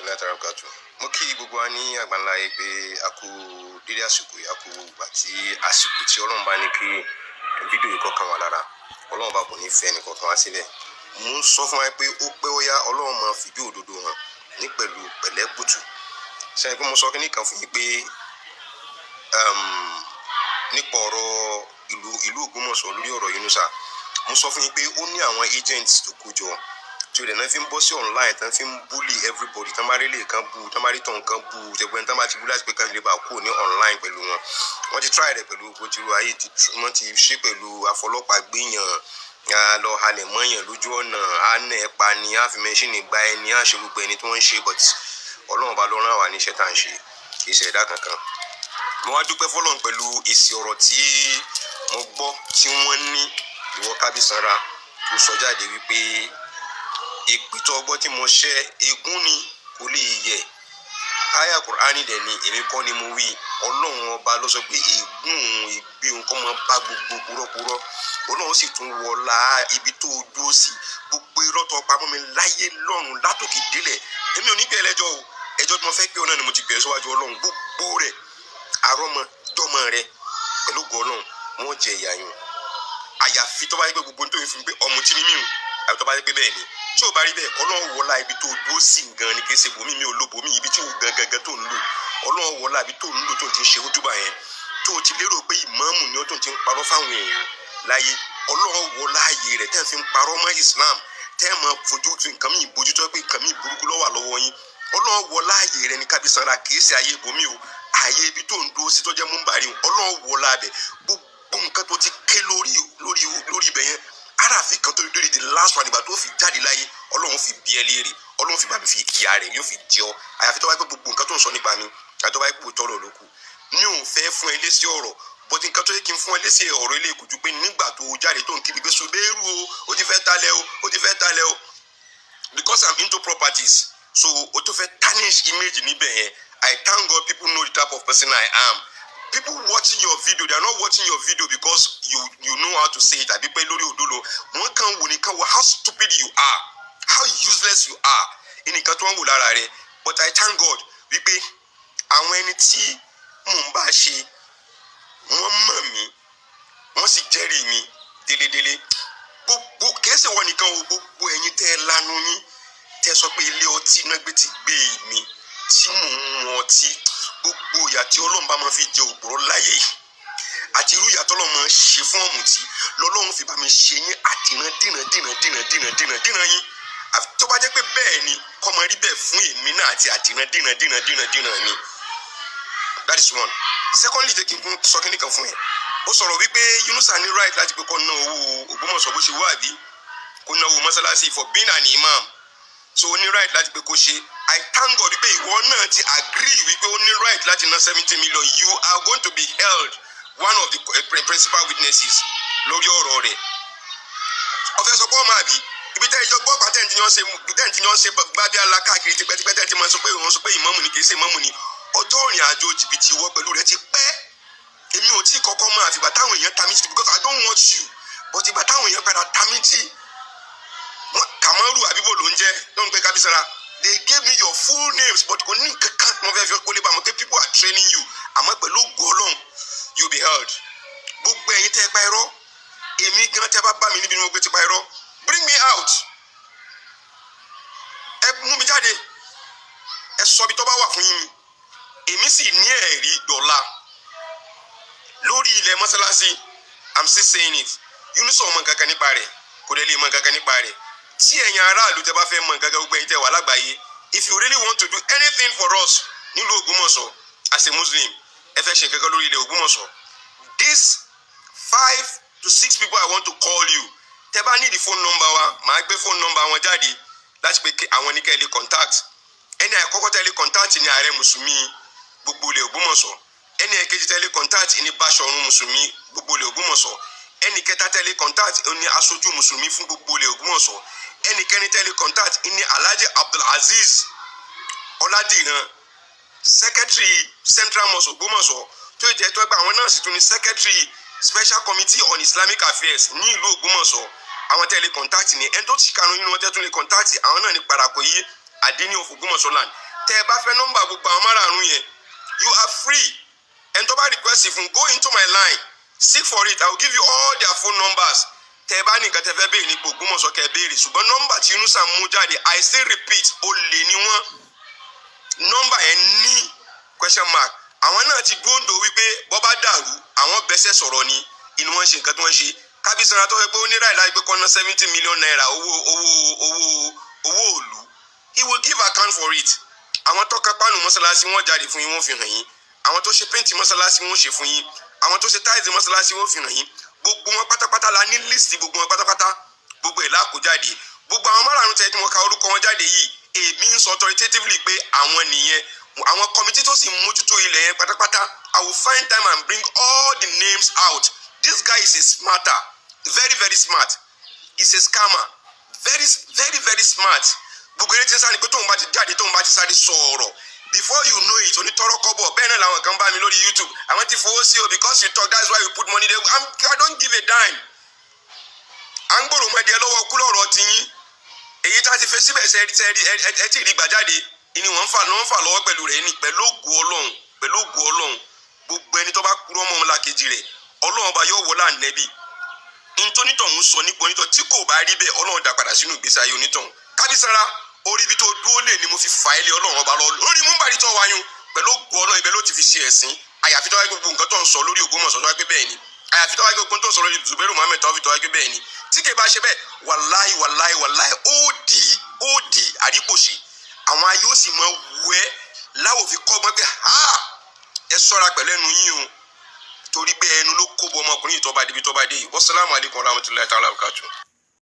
warahmatullahi wabarakatuh. Mo kí gbogbo wa ní àgbáńlá ayé pé a kú dédé àsìkò yìí, a kú ìgbà tí àsìkò tí Ọlọ́run bá ní kí fídíò yìí kọ̀ọ̀kan wà lára. Ọlọ́run bá kò ní fẹ́ ẹnìkọ̀ọ̀kan wá sílẹ̀. Mo ń sọ fún wa pé ó pẹ́ ó yá Ọlọ́run máa fìdí òdodo hàn ní pẹ̀lú pẹ̀lẹ́kùtù. Ṣé pé mo sọ kíní kan fún yín pé nípa ọ̀rọ̀ ìlú Ògbómọ̀ṣọ́ lórí ọ̀rọ̀ Yunusa. Mo sọ fún yín pé ó ní àwọn agents tó kó jọ tí ó dẹ̀ náà fi ń bọ́ sí online tán fi ń bully everybody tán bá rí lè kan bu tán bá rí tán kan bu tẹ̀gbọ́n tán bá ti bú láti pé kan lè bá kú ní online pẹ̀lú wọn. Wọ́n ti try rẹ̀ pẹ̀lú ojúru ayé wọ́n ti ṣe pẹ̀lú afọlọ́pàá gbéyàn lọ halẹ̀ mọ́yàn lójú ọ̀nà àánẹ̀ ẹ̀pa ni a fi mẹ́ṣínì gba ẹni a ṣe gbogbo ẹni tó ń ṣe but Ọlọ́run bá ló rán wa níṣẹ́ tá à ń ṣe kì í ṣe ẹ̀dá kankan. Mo wá dúpẹ́ fọ́lọ́run pẹ̀lú èsì ọ̀rọ̀ tí mo gbọ́ tí wọ́n ní ìwọ Kabisanra tó sọ jáde wípé ìpìtọ́ ọgbọ́n tí mo ṣẹ́ egún ni kò lè yẹ. Aya Qur'ani dẹ̀ ni èmi kọ́ ni mo wí. Ọlọ́run ọba ló sọ pé egún ìgbé nǹkan máa bá gbogbo púrọ́púrọ́. Ọlọ́run sì tún wọlá ibi tó dúró sí gbogbo irọ́ tó pamọ́ mi láyé lọ́run látòkè délẹ̀. Èmi ò ní gbé ẹlẹ́jọ́ o. Ẹjọ́ tí mo fẹ́ gbé ọ náà ni mo ti gbé síwájú Ọlọ́run gbogbo rẹ̀ àrọ́mọdọ́mọ rẹ̀ pẹ̀lú ògo Ọlọ́run wọ́n jẹ ìyà yín. Àyàfi tó bá yẹ pé gbogbo nítorí fún mi pé ọmọ tí ni mí o àbí tó bá yẹ pé bẹ́ẹ̀ ni tí ò bá rí bẹ́ẹ̀ Ọlọ́run wọlá ibi tó dúró sí gan ni kì í ṣe bòmí mi ò lo bòmí ibi tí ò gangan tó ń lò Ọlọ́run wọlá ibi tó ń lò tó ti ń ṣe ojúbà yẹn tó ti lérò pé ìmáàmù ni ó tó ti ń parọ́ fáwọn èèyàn láyé Ọlọ́run wọlá ayé rẹ̀ tẹ́ fi ń parọ́ mọ́ Islam tẹ́ mọ́ fojú tu nǹkan mi ìbójútó pé nǹkan mi ìburúkú ló wà lọ́wọ́ yín Ọlọ́run wọlá ayé rẹ̀ ní Kabisanra kì í ṣe ayé bòmí o ayé ibi tó ń dúró sí tó jẹ́ múmbàrí Ọlọ́run wọlá bẹ̀ gbogbo nǹkan tó ti ké lórí ibẹ̀ yẹn aráàfin kan tó lórí the last one ìgbà tó fi jáde láyé Ọlọ́run fi bí ẹ léèrè Ọlọ́run fi bá mi fi ìyá rẹ̀ yóò fi jẹ ọ́ àyàfi tó bá pẹ́ gbogbo nǹkan tó ń sọ nípa mi àyàfi tó bá pẹ́ tọ́lọ̀ lóku mi ò fẹ́ fún ẹ lésì ọ̀rọ̀ bọ́tí nǹkan tó yẹ kí n fún ẹ lésì ọ̀rọ̀ ilé ìkùjú pé nígbà tó jáde tó ń kí gbígbé sobéèrú ó ti fẹ́ talẹ̀ o because I'm into properties so ó tó fẹ́ tarnish image níbẹ̀ yẹn I thank God people know the type of person I am. People watching your video, they are not watching your video because you know how to say it. Àbí pé lórí òdodo, wọ́n kàn wò nìkan wò how stupid you are, how useless you are. Ìnìkan tó ń wò lára rẹ̀. But I thank God wípé àwọn ẹni tí mò ń bá ṣe, wọ́n mọ̀ mí, wọ́n sì jẹ́rìí mi délédélé. Gbogbo kìí ṣe wọ́n nìkan o, gbogbo ẹ̀yin tẹ́ ẹ lanu yín, tẹ́ ẹ sọ pé ilé ọtí náà gbé ti gbé mi, tí mò ń mu ọtí. Gbogbo ìyà tí Ọlọ́run bá máa fi jẹ òpùrọ́ láyé yìí àti irú ìyà tí Ọlọ́run máa ṣe fún ọ̀mùtí lọ́lọ́run fi bá mi ṣe yín àdìrán yín tó bá jẹ́ pé bẹ́ẹ̀ ni kọ́ máa rí bẹ́ẹ̀ fún èmi náà àti àdìrán ni. That is one. Secondly, jẹ́ kí n sọ kíní kan fún yẹn. Ó sọ̀rọ̀ wípé Yunusa ní right láti pé kó ná owó Ògbómọ̀ṣọ́ bó ṣe wá àbí kó ná owó mọ́sálásí for being an imam. So ó ní right láti pé kó ṣe. I thank God wípé ìwọ náà ti agree wípé ó ní right láti ná 70 million. You are going to be held one of the principal witnesses lórí ọ̀rọ̀ rẹ̀. Ọ̀fẹ́ sọ pé ọmọ àbí ibi tẹ́ ìjọ gbọ́ pàtẹ́ǹtì yẹn ṣe gbábí alákàkiri tipẹ́tipẹ́ tẹ́ ti máa sọ pé ìmáàmù ni kì í ṣe ìmáàmù ni. Ọjọ́ ìrìn àjò jìbìtì ìwọ pẹ̀lú rẹ̀ ti pẹ́. Èmi ò tí kọ́kọ́ mọ̀ àfìgbà táwọn èèyàn ta mí jì because I don't want you but ìgbà táwọn èèyàn padà ta mí jì Kamaru àbíbò ló ń jẹ́ ló ń gbé Kabisanra. They gave me your full names, but kò ní kankan mo fẹ́ fi kólé bá mo pé people are training you. Àmọ́ pẹ̀lú gọ́ọ̀lọ́n, you be held. Gbogbo ẹ̀yin tẹ́ ẹ pa irọ́, èmi gan tẹ́ bá bá mi níbi ni mo gbé ti pa irọ́. Bring me out. Ẹ mú mi jáde. Ẹ sọ bí tó bá wà fún yín. Èmi sì ní ẹ̀rí dọ̀la. Lórí ilẹ̀ mọ́sálásí, I'm still saying it. Yunusa mọ̀ kankan nípa rẹ̀, kò dẹ̀ lè mọ̀ kankan nípa rẹ̀. Tí ẹ̀yin aráàlú tẹ́ bá fẹ́ mọ̀ gẹ́gẹ́ gbogbo ẹ̀yin tẹ́ wà lágbàáyé if you really want to do anything for us nílùú Ògbómọ̀ṣọ́ as a Muslim ẹ fẹ́ ṣe gẹ́gẹ́ lórí ilẹ̀ Ògbómọ̀ṣọ́ these 5 to 6 people I want to call you tẹ́ bá need the phone number wa màá gbé phone number wọn jáde láti pé àwọn ní kẹ́ lè contact ẹni àkọ́kọ́ tẹ́ lè contact ní ààrẹ mùsùlùmí gbogbo ilẹ̀ Ògbómọ̀ṣọ́ ẹni èkejì tẹ́ lè contact ní Báṣọ̀run mùsùlùmí gbogbo ilẹ̀ Ògbómọ̀ṣọ́ ẹni kẹta tẹ́ lè contact ní aṣojú mùsùlùmí fún gbogbo ilẹ̀ Ògbómọ̀ṣọ́ ẹnikẹ́ni tẹ́lẹ̀ contact ní Alhaji Abdulaziz Ọládìran secretary Central Mosque Ògbómọ̀ṣọ́ tó jẹ́ tó ẹgbẹ́ àwọn náà sì tún ní secretary Special Committee on Islamic Affairs ní ìlú Ògbómọ̀ṣọ́ àwọn tẹ́lẹ̀ contact ní ẹni tó ti kanu nínú wọn tẹ́ tún lè contact àwọn náà ní Parakoyi Adeni of Ògbómọ̀ṣọ́ land tẹ́ bá fẹ́ nọ́mbà gbogbo àwọn márààrún yẹn you are free. And to request if you go into my line, seek for it. I will give you all their phone numbers. Teba ni nkan tefe be ni Ogbomosho ke beere ṣùgbọ́n number tí Yunusa mú jáde, I still repeat, ó lè ní wọ́n. Number ẹ ní question mark. Àwọn náà ti gbóǹdò wípé bó bá dàrú, àwọn bẹ́sẹ̀ sọ̀rọ̀ ni inú wọn ṣe nǹkan tí wọ́n ṣe. Kabisanra tó fẹ́ pé ó ní right láti pé kọ́nà 70 million naira owó òlu. He will give account for it. Àwọn tó kápánu mọ́sálásí wọn jáde fún yín, wọ́n fi hàn yín. Àwọn tó ṣe paint mọ́sálásí wọn ṣe fún yín. Àwọn tó ṣe tiles mọ́sálásí wọn fi hàn yín. Gbogbo wọn pátápátá la ní list gbogbo wọn pátápátá. Gbogbo ẹ̀ la kó jáde. Gbogbo àwọn márààrún tẹ́ tí mo ka orúkọ wọn jáde yìí, èmi ń sọ authoritatively pé àwọn nìyẹn. Àwọn committee tó sì mójútó ilẹ̀ yẹn pátápátá, I will find time and bring all the names out. This guy is a smarter, very very smart. He's a scammer, very very very smart. Gbogbo ẹni tí ń sáré pé tóun bá ti jáde, tóun bá ti sáré sọ̀rọ̀. Before you know it, onítọ́rọ́ kọ́bọ̀ bẹ́ẹ̀ náà làwọn kan bá mi lórí YouTube. Àwọn ti fowó sí o because you talk, that's why you put money there. I don't give a dime. À ń gbòòrò mọ́ẹ̀dì ẹ lọ́wọ́ kú lọ́rọ̀ ti yín. Èyí tá a ti fẹ́ síbẹ̀ ẹ ti rí gbàjáde. Ìní wọ́n ń fà lọ́wọ́ pẹ̀lú rẹ̀ ní pẹ̀lú ògo Ọlọ́run. Pẹ̀lú ògo Ọlọ́run. Gbogbo ẹni tó bá kúrò ọmọ ọmọlàkejì rẹ̀, Ọlọ́run ọba yóò wọlé ànẹ́bì. Ntónítọ̀hún sọ nípa onítọ̀ tí kò bá rí bẹ́ẹ̀, Ọlọ́run dá padà sínú ìgbésí ayé onítọ̀hún. Kabisanra orí ibi tó dúró lè ní mo fi fà ilé Ọlọ́run ọba lọ lórí múmbàrí tó wáyún pẹ̀lú ògo Ọlọ́run ibẹ̀ ló ti fi ṣe ẹ̀sìn. Àyàfi tó wáyé gbogbo nǹkan tó ń sọ lórí Ogbomosho tó wáyé pé bẹ́ẹ̀ ni. Àyàfi tó wáyé gbogbo tó ń sọ lórí Zubairu Muhammed tó wáyé pé bẹ́ẹ̀ ni. Tí kì bá ṣe bẹ́ẹ̀ wàláì ó di àrípòṣe. Àwọn ayé ó sì mọ wẹ́ láwò fi kọ́gbọ́n pé ẹ ṣọ́ra pẹ̀lú ẹnu yín o torí pé ẹnu ló kó bọ ọmọkùnrin tó bá débi tó bá dé yìí. Wassalamu alaikum warahmatullahi ta'ala wabarakatuh.